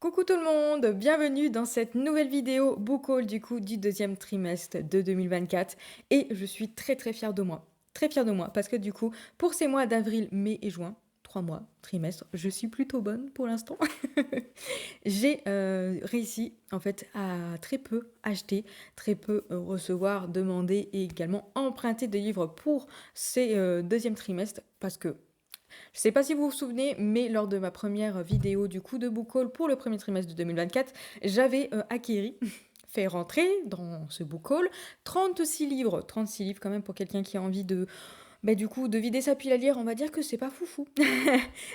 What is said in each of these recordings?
Coucou tout le monde, bienvenue dans cette nouvelle vidéo book haul du coup du deuxième trimestre de 2024 et je suis très fière de moi. Très fière de moi parce que du coup pour ces mois d'avril, mai et juin, 3 mois, trimestre, je suis plutôt bonne pour l'instant. J'ai réussi en fait à très peu acheter, très peu recevoir, demander et également emprunter des livres pour ces deuxième trimestre parce que je sais pas si vous vous souvenez, mais lors de ma première vidéo du coup de book haul pour le premier trimestre de 2024, j'avais acquéri, fait rentrer dans ce book haul 36 livres. 36 livres quand même pour quelqu'un qui a envie de, du coup, de vider sa pile à lire, on va dire que c'est pas foufou.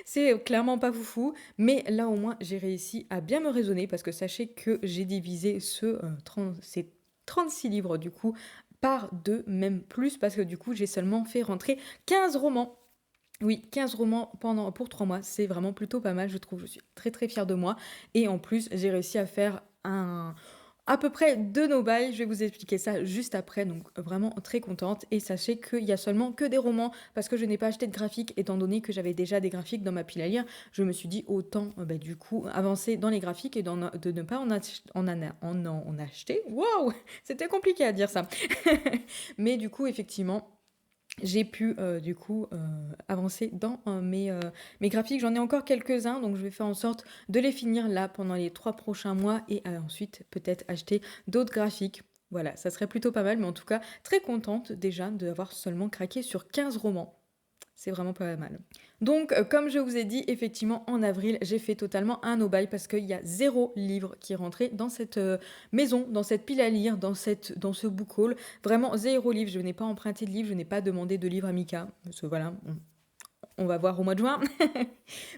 C'est clairement pas foufou, mais là au moins j'ai réussi à bien me raisonner parce que sachez que j'ai divisé ces 36 livres du coup par deux, même plus, parce que du coup j'ai seulement fait rentrer 15 romans. Oui, 15 romans pour 3 mois, c'est vraiment plutôt pas mal, je trouve. Je suis très fière de moi. Et en plus, j'ai réussi à faire à peu près 2 no-buy. Je vais vous expliquer ça juste après, donc vraiment très contente. Et sachez qu'il y a seulement que des romans parce que je n'ai pas acheté de graphiques, étant donné que j'avais déjà des graphiques dans ma pile à lire. Je me suis dit autant du coup avancer dans les graphiques et de ne pas en acheter. Waouh, c'était compliqué à dire ça. Mais du coup, effectivement, j'ai pu du coup avancer dans mes graphiques. J'en ai encore quelques-uns, donc je vais faire en sorte de les finir là pendant les 3 prochains mois et ensuite peut-être acheter d'autres graphiques. Voilà, ça serait plutôt pas mal, mais en tout cas très contente déjà d'avoir seulement craqué sur 15 romans. C'est vraiment pas mal. Donc, comme je vous ai dit, effectivement, en avril, j'ai fait totalement un no-buy parce qu'il y a 0 livre qui est rentré dans cette maison, dans cette pile à lire, dans ce book haul. Vraiment, 0 livre. Je n'ai pas emprunté de livre, je n'ai pas demandé de livre à Mika. Parce que voilà, on va voir au mois de juin.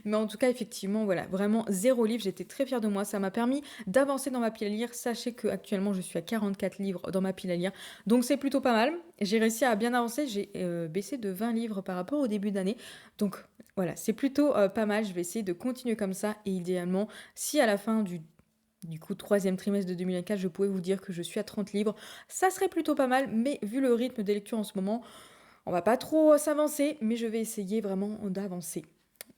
Mais en tout cas, effectivement, voilà, vraiment 0 livre. J'étais très fière de moi. Ça m'a permis d'avancer dans ma pile à lire. Sachez qu'actuellement, je suis à 44 livres dans ma pile à lire. Donc, c'est plutôt pas mal. J'ai réussi à bien avancer. J'ai baissé de 20 livres par rapport au début d'année. Donc, voilà, c'est plutôt pas mal. Je vais essayer de continuer comme ça. Et idéalement, si à la fin du coup, troisième trimestre de 2024, je pouvais vous dire que je suis à 30 livres. Ça serait plutôt pas mal, mais vu le rythme des lectures en ce moment, on va pas trop s'avancer, mais je vais essayer vraiment d'avancer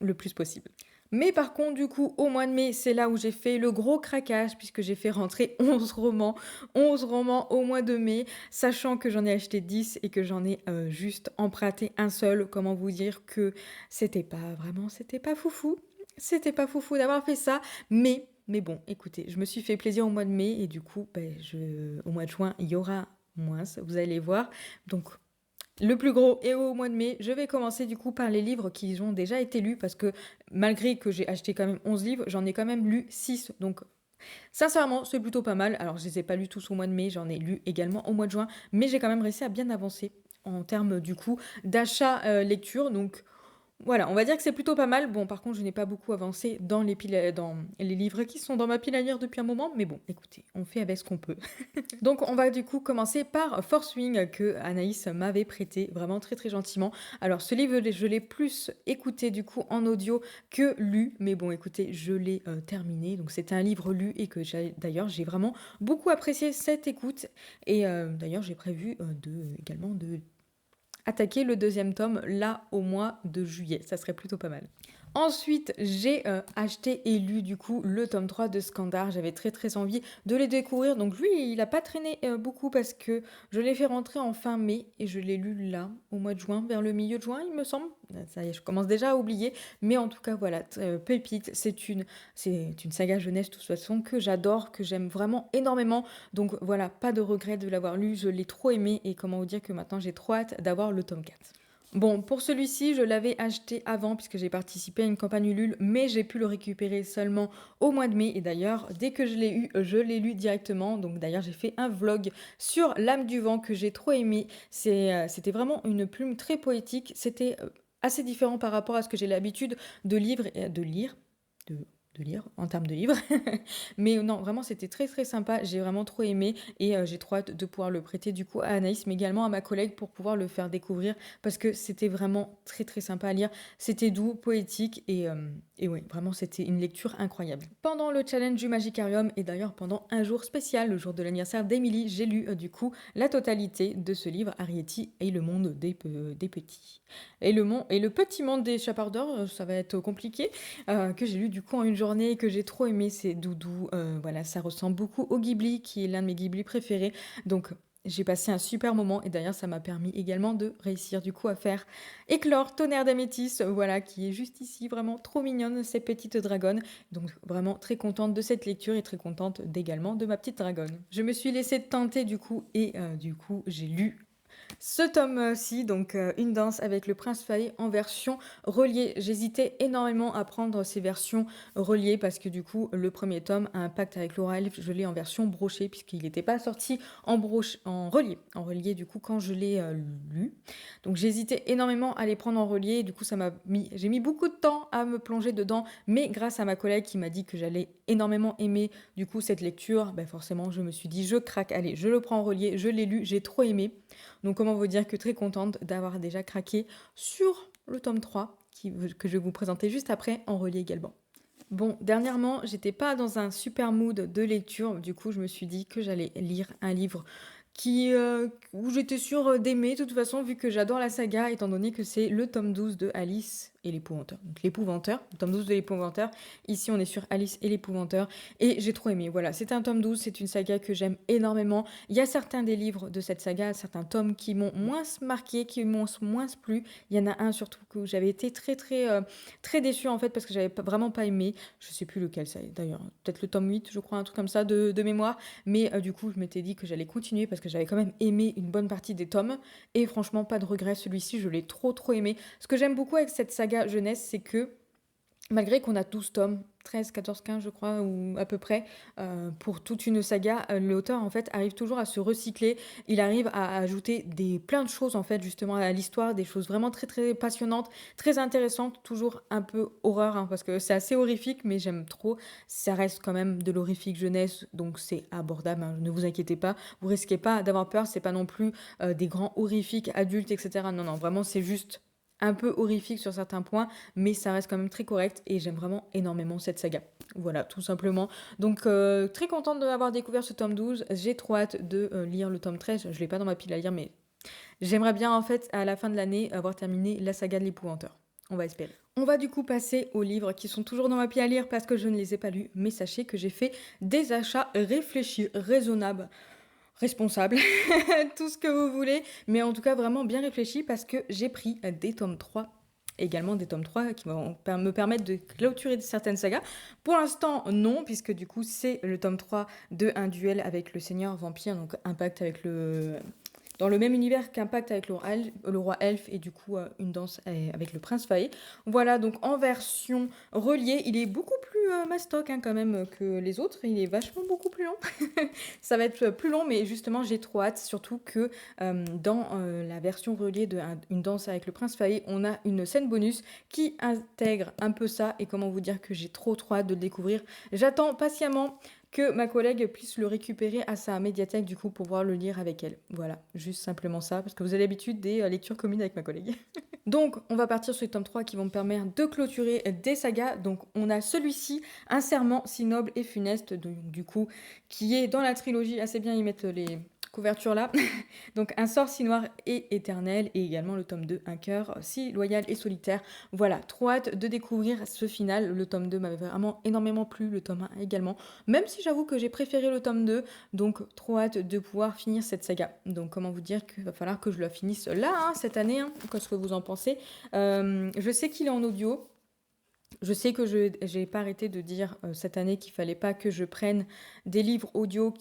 le plus possible. Mais par contre, du coup, au mois de mai, c'est là où j'ai fait le gros craquage, puisque j'ai fait rentrer 11 romans. 11 romans au mois de mai, sachant que j'en ai acheté 10 et que j'en ai juste emprunté un seul. Comment vous dire que c'était pas foufou. C'était pas foufou d'avoir fait ça, mais bon, écoutez, je me suis fait plaisir au mois de mai et du coup, au mois de juin, il y aura moins, vous allez voir. Donc, le plus gros est au mois de mai. Je vais commencer du coup par les livres qui ont déjà été lus parce que malgré que j'ai acheté quand même 11 livres, j'en ai quand même lu 6. Donc sincèrement, c'est plutôt pas mal. Alors je les ai pas lus tous au mois de mai, j'en ai lu également au mois de juin, mais j'ai quand même réussi à bien avancer en termes du coup d'achat lecture. Donc voilà, on va dire que c'est plutôt pas mal. Bon, par contre, je n'ai pas beaucoup avancé dans les livres qui sont dans ma pile à lire depuis un moment, mais bon, écoutez, on fait avec ce qu'on peut. Donc on va du coup commencer par Force Wing que Anaïs m'avait prêté vraiment très gentiment. Alors ce livre je l'ai plus écouté du coup en audio que lu, mais bon écoutez je l'ai terminé. Donc c'était un livre lu et que d'ailleurs j'ai vraiment beaucoup apprécié cette écoute et d'ailleurs j'ai prévu également de attaquer le deuxième tome là au mois de juillet. Ça serait plutôt pas mal. Ensuite, j'ai acheté et lu du coup le tome 3 de Skandar. J'avais très envie de les découvrir. Donc lui, il a pas traîné beaucoup parce que je l'ai fait rentrer en fin mai et je l'ai lu là, au mois de juin, vers le milieu de juin, il me semble. Ça y est, je commence déjà à oublier. Mais en tout cas, voilà, Pépite, c'est une saga jeunesse de toute façon que j'adore, que j'aime vraiment énormément. Donc voilà, pas de regret de l'avoir lu. Je l'ai trop aimé et comment vous dire que maintenant j'ai trop hâte d'avoir le tome 4. Bon, pour celui-ci, je l'avais acheté avant puisque j'ai participé à une campagne Ulule, mais j'ai pu le récupérer seulement au mois de mai. Et d'ailleurs, dès que je l'ai eu, je l'ai lu directement. Donc d'ailleurs, j'ai fait un vlog sur L'âme du vent que j'ai trop aimé. C'était vraiment une plume très poétique. C'était assez différent par rapport à ce que j'ai l'habitude de lire. De, de lire en termes de livres. Mais non, vraiment, c'était très sympa. J'ai vraiment trop aimé et j'ai trop hâte de pouvoir le prêter du coup à Anaïs, mais également à ma collègue pour pouvoir le faire découvrir parce que c'était vraiment très sympa à lire. C'était doux, poétique et oui, vraiment, c'était une lecture incroyable. Pendant le challenge du Magicarium et d'ailleurs pendant un jour spécial, le jour de l'anniversaire d'Émilie, j'ai lu du coup la totalité de ce livre, Arrietty et le monde des petits. Et le petit monde des chapardeurs, ça va être compliqué, que j'ai lu du coup en une journée. journée et que j'ai trop aimé, c'est Doudou. Voilà, ça ressemble beaucoup au Ghibli, qui est l'un de mes Ghibli préférés. Donc, j'ai passé un super moment et d'ailleurs, ça m'a permis également de réussir du coup à faire éclore Tonnerre d'Améthyste, voilà, qui est juste ici, vraiment trop mignonne, ces petites dragonnes. Donc, vraiment très contente de cette lecture et très contente également de ma petite dragonne. Je me suis laissée tenter du coup et du coup, j'ai lu ce tome-ci, donc Une danse avec le prince Faé en version reliée. J'hésitais énormément à prendre ces versions reliées parce que du coup, le premier tome, Un pacte avec Laura Elf, je l'ai en version brochée puisqu'il n'était pas sorti en broche, en relié. En relié, du coup, quand je l'ai lu. Donc j'hésitais énormément à les prendre en relié. Du coup, j'ai mis beaucoup de temps à me plonger dedans, mais grâce à ma collègue qui m'a dit que j'allais énormément aimer du coup cette lecture, ben forcément, je me suis dit, je craque, allez, je le prends en relié, je l'ai lu, j'ai trop aimé. Donc comment vous dire que très contente d'avoir déjà craqué sur le tome 3 que je vais vous présenter juste après en relié également. Bon, dernièrement, j'étais pas dans un super mood de lecture, du coup je me suis dit que j'allais lire un livre où j'étais sûre d'aimer, de toute façon, vu que j'adore la saga, étant donné que c'est le tome 12 de Alice et l'épouvanteur. Donc l'épouvanteur, le tome 12 de l'épouvanteur. Ici, on est sur Alice et l'épouvanteur. Et j'ai trop aimé. Voilà, c'est un tome 12, c'est une saga que j'aime énormément. Il y a certains des livres de cette saga, certains tomes qui m'ont moins marqué, qui m'ont moins plu. Il y en a un surtout que j'avais été très déçue en fait, parce que j'avais vraiment pas aimé. Je sais plus lequel c'est d'ailleurs. Peut-être le tome 8, je crois, un truc comme ça de mémoire. Mais du coup, je m'étais dit que j'allais continuer parce que j'avais quand même aimé une bonne partie des tomes. Et franchement, pas de regret, celui-ci, je l'ai trop aimé. Ce que j'aime beaucoup avec cette saga jeunesse, c'est que malgré qu'on a 12 tomes, 13, 14, 15 je crois, ou à peu près, pour toute une saga, l'auteur en fait arrive toujours à se recycler, il arrive à ajouter plein de choses en fait justement à l'histoire, des choses vraiment très passionnantes, très intéressantes, toujours un peu horreur, hein, parce que c'est assez horrifique, mais j'aime trop, ça reste quand même de l'horrifique jeunesse, donc c'est abordable, hein, ne vous inquiétez pas, vous risquez pas d'avoir peur, c'est pas non plus des grands horrifiques adultes, etc. Non, vraiment c'est juste un peu horrifique sur certains points, mais ça reste quand même très correct et j'aime vraiment énormément cette saga. Voilà, tout simplement. Donc, très contente d'avoir découvert ce tome 12. J'ai trop hâte de lire le tome 13. Je ne l'ai pas dans ma pile à lire, mais j'aimerais bien, en fait, à la fin de l'année, avoir terminé la saga de l'épouvanteur. On va espérer. On va du coup passer aux livres qui sont toujours dans ma pile à lire parce que je ne les ai pas lus, mais sachez que j'ai fait des achats réfléchis, raisonnables, responsable, tout ce que vous voulez, mais en tout cas vraiment bien réfléchi parce que j'ai pris des tomes 3, également des tomes 3 qui vont me permettre de clôturer certaines sagas. Pour l'instant, non, puisque du coup, c'est le tome 3 de Un duel avec le Seigneur Vampire, donc Impact avec dans le même univers qu'Impact avec le roi elfe et du coup Une danse avec le prince Faé. Voilà, donc en version reliée, il est beaucoup plus mastoc hein, quand même que les autres, il est vachement beaucoup plus long. Ça va être plus long, mais justement j'ai trop hâte, surtout que dans la version reliée de Une danse avec le prince Faé, on a une scène bonus qui intègre un peu ça, et comment vous dire que j'ai trop hâte de le découvrir. J'attends patiemment que ma collègue puisse le récupérer à sa médiathèque du coup pour pouvoir le lire avec elle. Voilà, juste simplement ça, parce que vous avez l'habitude des lectures communes avec ma collègue. Donc, on va partir sur les tomes 3 qui vont me permettre de clôturer des sagas. Donc, on a celui-ci, Un serment si noble et funeste, du coup, qui est dans la trilogie, assez bien y mettre les couvertures là. Donc, Un sort si noir et éternel, et également le tome 2, Un cœur si loyal et solitaire. Voilà, trop hâte de découvrir ce final. Le tome 2 m'avait vraiment énormément plu, le tome 1 également. Même si j'avoue que j'ai préféré le tome 2, donc trop hâte de pouvoir finir cette saga. Donc, comment vous dire qu'il va falloir que je la finisse là, hein, cette année, hein, qu'est-ce que vous en pensez. Je sais qu'il est en audio. Je sais que je n'ai pas arrêté de dire cette année qu'il fallait pas que je prenne des livres audio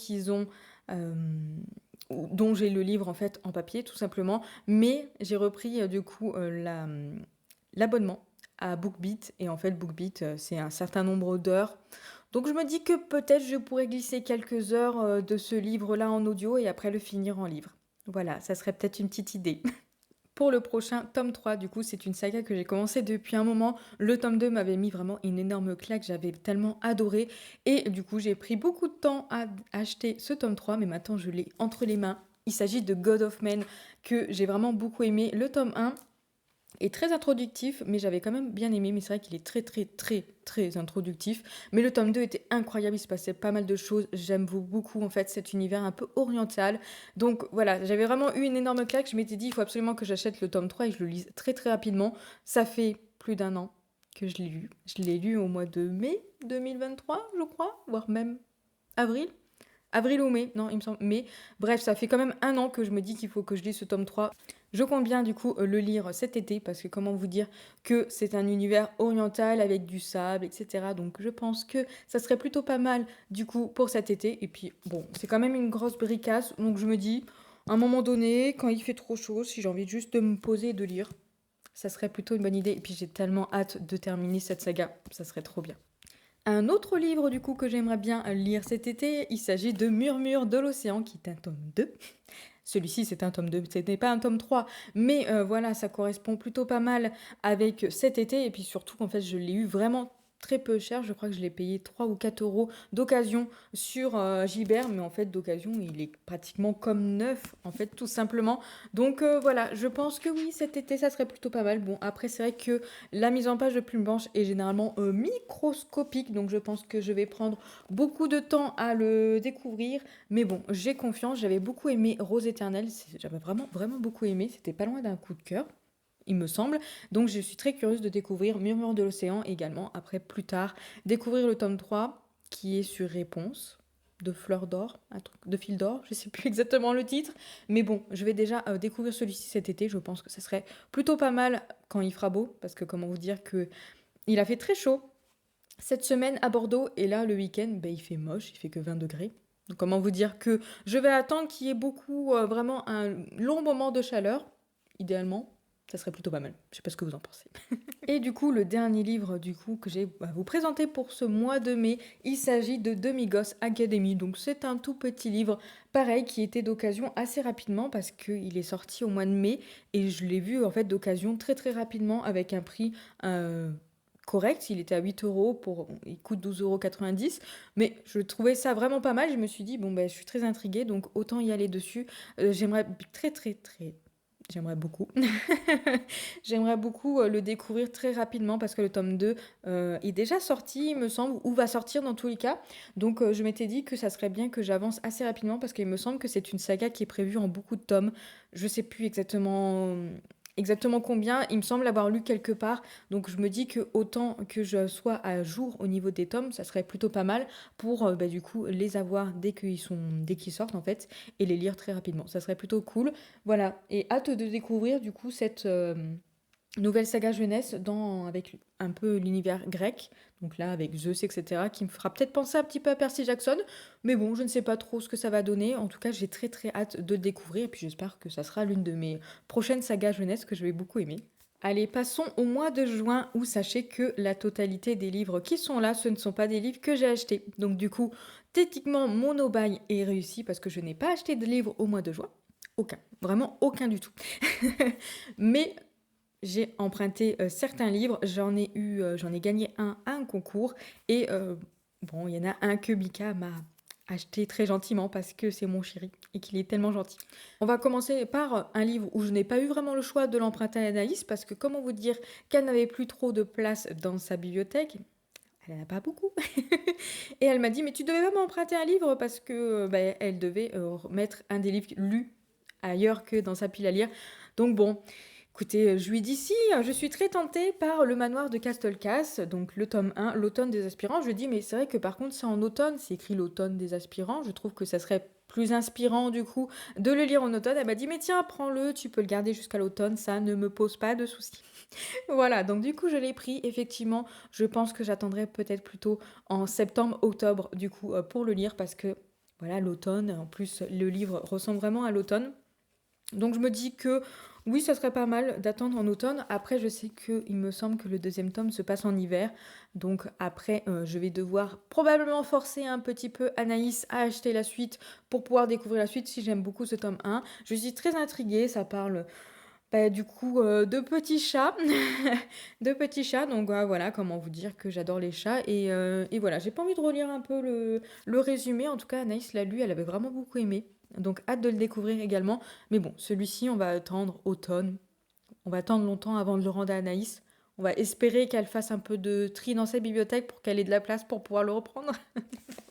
dont j'ai le livre en fait en papier tout simplement, mais j'ai repris du coup l'abonnement à BookBeat, et en fait BookBeat c'est un certain nombre d'heures, donc je me dis que peut-être je pourrais glisser quelques heures de ce livre-là en audio et après le finir en livre. Voilà, ça serait peut-être une petite idée. Pour le prochain tome 3, du coup, c'est une saga que j'ai commencé depuis un moment. Le tome 2 m'avait mis vraiment une énorme claque, j'avais tellement adoré. Et du coup, j'ai pris beaucoup de temps à acheter ce tome 3, mais maintenant je l'ai entre les mains. Il s'agit de God of Men, que j'ai vraiment beaucoup aimé. Le tome 1 est très introductif, mais j'avais quand même bien aimé, mais c'est vrai qu'il est très introductif. Mais le tome 2 était incroyable, il se passait pas mal de choses. J'aime beaucoup en fait cet univers un peu oriental. Donc voilà, j'avais vraiment eu une énorme claque. Je m'étais dit, il faut absolument que j'achète le tome 3 et que je le lise très rapidement. Ça fait plus d'1 an que je l'ai lu. Je l'ai lu au mois de mai 2023, je crois, voire même avril. Avril ou mai, non, il me semble mai. Bref, ça fait quand même 1 an que je me dis qu'il faut que je lise ce tome 3. Je compte bien du coup le lire cet été parce que comment vous dire que c'est un univers oriental avec du sable, etc. Donc je pense que ça serait plutôt pas mal du coup pour cet été. Et puis bon, c'est quand même une grosse bricasse. Donc je me dis, à un moment donné, quand il fait trop chaud, si j'ai envie juste de me poser et de lire, ça serait plutôt une bonne idée. Et puis j'ai tellement hâte de terminer cette saga, ça serait trop bien. Un autre livre du coup que j'aimerais bien lire cet été, il s'agit de Murmures de l'océan qui est un tome 2. Celui-ci c'est un tome 2, ce n'est pas un tome 3, mais voilà, ça correspond plutôt pas mal avec cet été et puis surtout en fait je l'ai eu vraiment très peu cher, je crois que je l'ai payé 3 ou 4 euros d'occasion sur Gibert, mais en fait d'occasion il est pratiquement comme neuf en fait tout simplement. Donc voilà, je pense que oui cet été ça serait plutôt pas mal. Bon après c'est vrai que la mise en page de Plume Blanche est généralement microscopique, donc je pense que je vais prendre beaucoup de temps à le découvrir. Mais bon, j'ai confiance, j'avais beaucoup aimé Rose éternelle, j'avais vraiment, vraiment beaucoup aimé, c'était pas loin d'un coup de cœur, il me semble. Donc je suis très curieuse de découvrir Murmure de l'océan également, après plus tard, découvrir le tome 3 qui est sur Réponse de Fleur d'Or, un truc de Fil d'Or, je sais plus exactement le titre, mais bon, je vais déjà découvrir celui-ci cet été, je pense que ça serait plutôt pas mal quand il fera beau, parce que comment vous dire que il a fait très chaud cette semaine à Bordeaux, et là le week-end, ben, il fait moche, il fait que 20 degrés. Donc comment vous dire que je vais attendre qu'il y ait beaucoup, vraiment un long moment de chaleur, idéalement, ça serait plutôt pas mal. Je sais pas ce que vous en pensez. Et du coup, le dernier livre du coup que j'ai à vous présenter pour ce mois de mai, il s'agit de Demigos Academy. Donc c'est un tout petit livre, pareil, qui était d'occasion assez rapidement parce qu'il est sorti au mois de mai et je l'ai vu en fait d'occasion très très rapidement avec un prix correct. Il était à 8 euros, il coûte 12,90 €. Mais je trouvais ça vraiment pas mal. Je me suis dit, bon ben je suis très intriguée, donc autant y aller dessus. J'aimerais très très très J'aimerais beaucoup. J'aimerais beaucoup le découvrir très rapidement parce que le tome 2 est déjà sorti, il me semble, ou va sortir dans tous les cas. Donc je m'étais dit que ça serait bien que j'avance assez rapidement parce qu'il me semble que c'est une saga qui est prévue en beaucoup de tomes. Je sais plus exactement combien, il me semble avoir lu quelque part. Donc je me dis que autant que je sois à jour au niveau des tomes, ça serait plutôt pas mal pour bah, du coup les avoir dès qu'ils sortent en fait et les lire très rapidement. Ça serait plutôt cool. Voilà, et hâte de découvrir du coup cette nouvelle saga jeunesse avec un peu l'univers grec, donc là avec Zeus, etc., qui me fera peut-être penser un petit peu à Percy Jackson, mais bon, je ne sais pas trop ce que ça va donner. En tout cas, j'ai très très hâte de le découvrir, et puis j'espère que ça sera l'une de mes prochaines sagas jeunesse que je vais beaucoup aimer. Allez, passons au mois de juin où sachez que la totalité des livres qui sont là, ce ne sont pas des livres que j'ai achetés. Donc du coup, techniquement, mon no-buy est réussi parce que je n'ai pas acheté de livres au mois de juin. Aucun, vraiment aucun du tout. Mais j'ai emprunté certains livres, j'en ai gagné un à un concours et bon, il y en a un que Mika m'a acheté très gentiment parce que c'est mon chéri et qu'il est tellement gentil. On va commencer par un livre où je n'ai pas eu vraiment le choix de l'emprunter à Anaïs parce que comment vous dire qu'elle n'avait plus trop de place dans sa bibliothèque. Elle n'en a pas beaucoup. Et elle m'a dit, mais tu devais pas m'emprunter un livre parce que bah, elle devait mettre un des livres lus ailleurs que dans sa pile à lire. Donc bon, écoutez, je lui dis si, je suis très tentée par le manoir de Castelcasse, donc le tome 1, l'automne des aspirants. Je lui dis, mais c'est vrai que par contre, c'est en automne, c'est écrit l'automne des aspirants. Je trouve que ça serait plus inspirant du coup de le lire en automne. Elle m'a dit, mais tiens, prends-le, tu peux le garder jusqu'à l'automne, ça ne me pose pas de soucis. Voilà, donc du coup, je l'ai pris. Effectivement, je pense que j'attendrai peut-être plutôt en septembre, octobre, du coup, pour le lire parce que voilà, l'automne, en plus, le livre ressemble vraiment à l'automne. Donc je me dis que oui, ça serait pas mal d'attendre en automne. Après, je sais qu'il me semble que le deuxième tome se passe en hiver. Donc après, je vais devoir probablement forcer un petit peu Anaïs à acheter la suite pour pouvoir découvrir la suite si j'aime beaucoup ce tome 1. Je suis très intriguée, ça parle bah, du coup de petits chats. De petits chats, donc voilà, comment vous dire que j'adore les chats. Et voilà, j'ai pas envie de relire un peu le résumé. En tout cas, Anaïs l'a lu, elle avait vraiment beaucoup aimé. Donc hâte de le découvrir également. Mais bon, celui-ci, on va attendre automne. On va attendre longtemps avant de le rendre à Anaïs. On va espérer qu'elle fasse un peu de tri dans sa bibliothèque pour qu'elle ait de la place pour pouvoir le reprendre.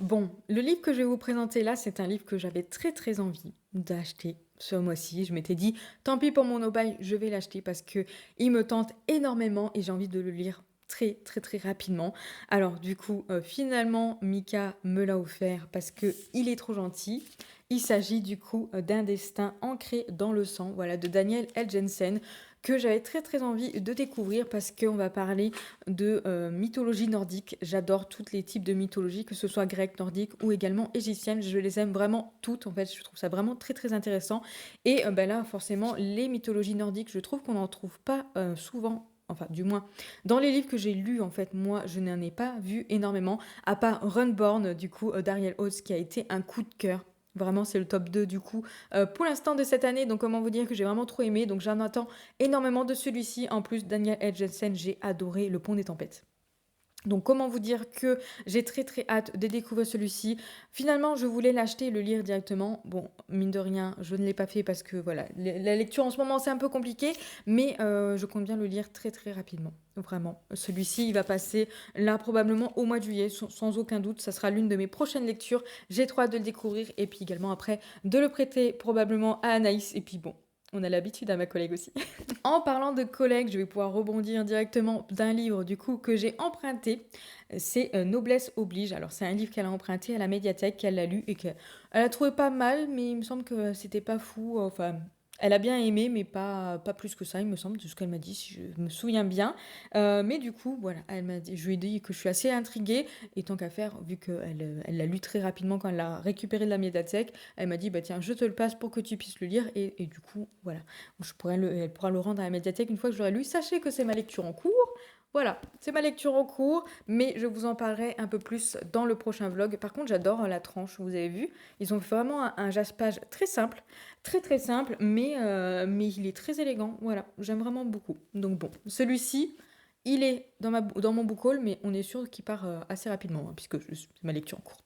Bon, le livre que je vais vous présenter là, c'est un livre que j'avais très très envie d'acheter ce mois-ci. Je m'étais dit, tant pis pour mon no-buy, je vais l'acheter parce que il me tente énormément et j'ai envie de le lire très, très, très rapidement. Alors du coup, finalement, Mika me l'a offert parce que il est trop gentil. Il s'agit du coup, d'Un destin ancré dans le sang, voilà, de Daniel L. Jensen, que j'avais très, très envie de découvrir parce qu'on va parler de, mythologie nordique. J'adore tous les types de mythologie, que ce soit grecque, nordique ou également égyptienne. Je les aime vraiment toutes, en fait, je trouve ça vraiment très, très intéressant et bah, là, forcément, les mythologies nordiques, je trouve qu'on n'en trouve pas, souvent, enfin, du moins dans les livres que j'ai lus, en fait, moi, je n'en ai pas vu énormément, à part Runborn, du coup, d'Ariel Oates, qui a été un coup de cœur. Vraiment, c'est le top 2 du coup, pour l'instant de cette année. Donc, comment vous dire que j'ai vraiment trop aimé. Donc, j'en attends énormément de celui-ci. En plus, Daniel L. Jensen, j'ai adoré Le Pont des Tempêtes. Donc comment vous dire que j'ai très très hâte de découvrir celui-ci. Finalement, je voulais l'acheter et le lire directement. Bon, mine de rien, je ne l'ai pas fait parce que voilà, la lecture en ce moment c'est un peu compliqué, mais je compte bien le lire très très rapidement. Vraiment, celui-ci il va passer là probablement au mois de juillet, sans aucun doute. Ça sera l'une de mes prochaines lectures. J'ai trop hâte de le découvrir et puis également après de le prêter probablement à Anaïs. Et puis bon, on a l'habitude à ma collègue aussi. En parlant de collègues, je vais pouvoir rebondir directement d'un livre du coup que j'ai emprunté. C'est Noblesse oblige. Alors c'est un livre qu'elle a emprunté à la médiathèque, qu'elle a lu et qu'elle a trouvé pas mal, mais il me semble que c'était pas fou. Enfin, elle a bien aimé, mais pas plus que ça, il me semble, de ce qu'elle m'a dit, si je me souviens bien. Mais du coup, voilà, je lui ai dit que je suis assez intriguée. Et tant qu'à faire, vu elle l'a lu très rapidement quand elle l'a récupéré de la médiathèque, elle m'a dit, bah tiens, je te le passe pour que tu puisses le lire. Et du coup, voilà, elle pourra le rendre à la médiathèque une fois que je l'aurai lu. Sachez que c'est ma lecture en cours. Voilà, c'est ma lecture en cours, mais je vous en parlerai un peu plus dans le prochain vlog. Par contre, j'adore la tranche, vous avez vu. Ils ont fait vraiment un jaspage très simple, très très simple, mais il est très élégant. Voilà, j'aime vraiment beaucoup. Donc bon, celui-ci, il est dans mon book haul, mais on est sûr qu'il part assez rapidement, hein, puisque c'est ma lecture en cours.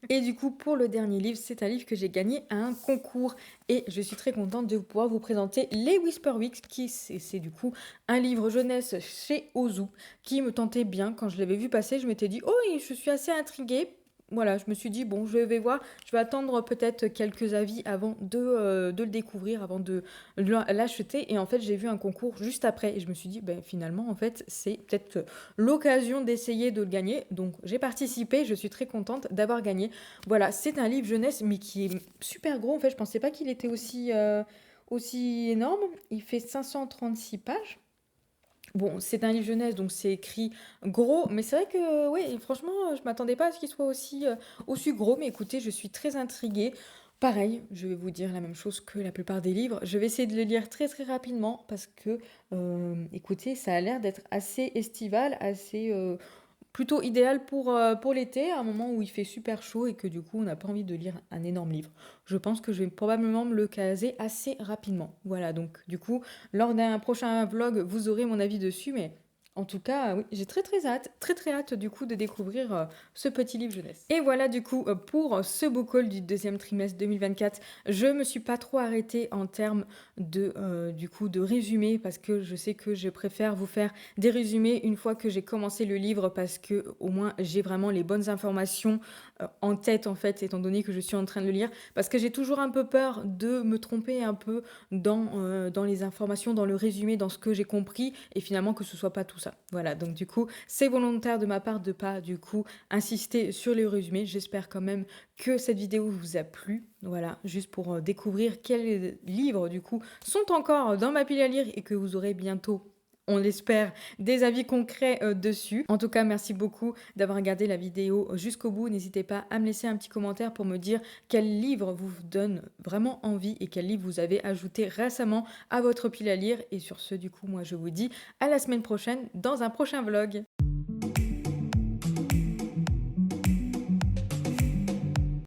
Et du coup, pour le dernier livre, c'est un livre que j'ai gagné à un concours. Et je suis très contente de pouvoir vous présenter Les Whisper Weeks, qui c'est du coup un livre jeunesse chez Ozu, qui me tentait bien. Quand je l'avais vu passer, je m'étais dit, oh, je suis assez intriguée. Voilà, je me suis dit, bon, je vais voir, je vais attendre peut-être quelques avis avant de le découvrir, avant de l'acheter. Et en fait, j'ai vu un concours juste après. Et je me suis dit, ben, finalement, en fait, c'est peut-être l'occasion d'essayer de le gagner. Donc, j'ai participé, je suis très contente d'avoir gagné. Voilà, c'est un livre jeunesse, mais qui est super gros. En fait, je pensais pas qu'il était aussi énorme. Il fait 536 pages. Bon, c'est un livre jeunesse, donc c'est écrit gros, mais c'est vrai que, ouais, franchement, je m'attendais pas à ce qu'il soit aussi gros, mais écoutez, je suis très intriguée. Pareil, je vais vous dire la même chose que la plupart des livres. Je vais essayer de le lire très très rapidement parce que, écoutez, ça a l'air d'être assez estival, assez plutôt idéal pour l'été, à un moment où il fait super chaud et que du coup on n'a pas envie de lire un énorme livre. Je pense que je vais probablement me le caser assez rapidement. Voilà, donc du coup, lors d'un prochain vlog, vous aurez mon avis dessus, mais en tout cas, oui, j'ai très très hâte du coup de découvrir ce petit livre jeunesse. Et voilà du coup pour ce book haul du deuxième trimestre 2024. Je me suis pas trop arrêtée en termes du coup de résumé parce que je sais que je préfère vous faire des résumés une fois que j'ai commencé le livre parce que au moins j'ai vraiment les bonnes informations en tête en fait, étant donné que je suis en train de le lire, parce que j'ai toujours un peu peur de me tromper un peu dans les informations, dans le résumé, dans ce que j'ai compris, et finalement que ce soit pas tout ça. Voilà, donc du coup, c'est volontaire de ma part de pas du coup insister sur les résumés. J'espère quand même que cette vidéo vous a plu. Voilà, juste pour découvrir quels livres du coup sont encore dans ma pile à lire et que vous aurez bientôt, on l'espère, des avis concrets dessus. En tout cas, merci beaucoup d'avoir regardé la vidéo jusqu'au bout. N'hésitez pas à me laisser un petit commentaire pour me dire quel livre vous donne vraiment envie et quel livre vous avez ajouté récemment à votre pile à lire. Et sur ce, du coup, moi je vous dis à la semaine prochaine dans un prochain vlog.